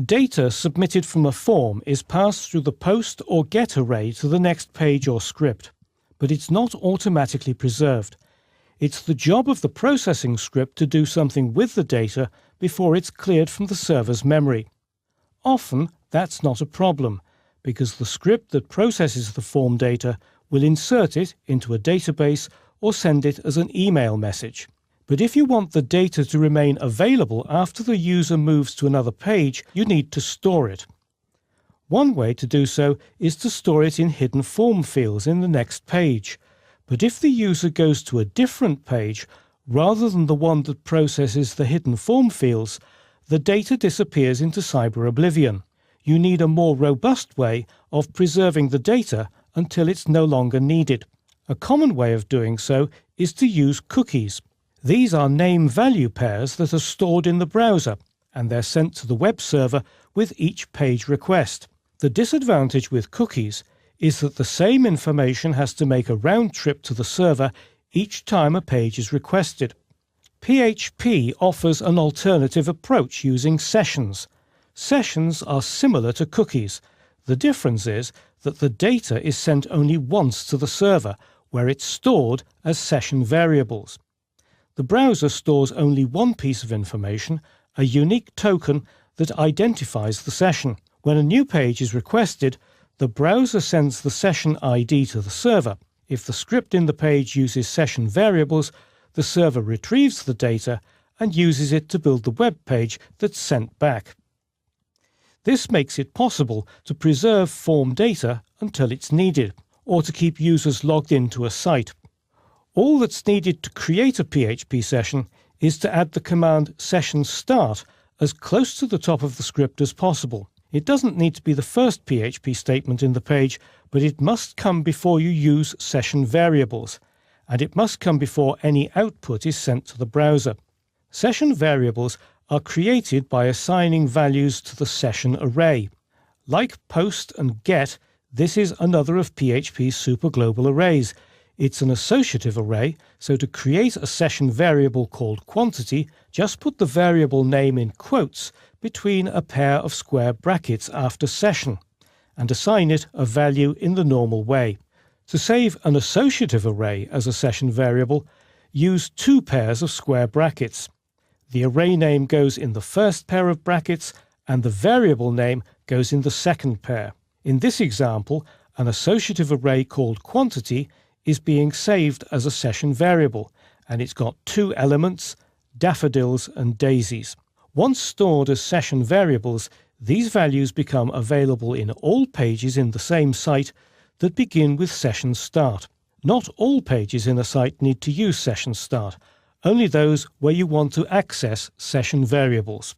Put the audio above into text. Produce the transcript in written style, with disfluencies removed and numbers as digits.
Data submitted from a form is passed through the post or get array to the next page or script, but it's not automatically preserved. It's the job of the processing script to do something with the data before it's cleared from the server's memory. Often that's not a problem, because the script that processes the form data will insert it into a database or send it as an email message. But if you want the data to remain available after the user moves to another page, you need to store it. One way to do so is to store it in hidden form fields in the next page. But if the user goes to a different page rather than the one that processes the hidden form fields, the data disappears into cyber oblivion. You need a more robust way of preserving the data until it's no longer needed. A common way of doing so is to use cookies. These are name-value pairs that are stored in the browser, and they're sent to the web server with each page request. The disadvantage with cookies is that the same information has to make a round trip to the server each time a page is requested. PHP offers an alternative approach using sessions. Sessions are similar to cookies. The difference is that the data is sent only once to the server, where it's stored as session variables. The browser stores only one piece of information, a unique token that identifies the session. When a new page is requested, the browser sends the session ID to the server. If the script in the page uses session variables, the server retrieves the data and uses it to build the web page that's sent back. This makes it possible to preserve form data until it's needed, or to keep users logged into a site. All that's needed to create a PHP session is to add the command session start as close to the top of the script as possible. It doesn't need to be the first PHP statement in the page, but it must come before you use session variables, and it must come before any output is sent to the browser. Session variables are created by assigning values to the session array. Like post and get, this is another of PHP's superglobal arrays. It's an associative array, so to create a session variable called quantity, just put the variable name in quotes between a pair of square brackets after session, and assign it a value in the normal way. To save an associative array as a session variable, use two pairs of square brackets. The array name goes in the first pair of brackets, and the variable name goes in the second pair. In this example, an associative array called quantity is being saved as a session variable, and it's got two elements, daffodils and daisies. Once stored as session variables, these values become available in all pages in the same site that begin with session start. Not all pages in a site need to use session start, only those where you want to access session variables.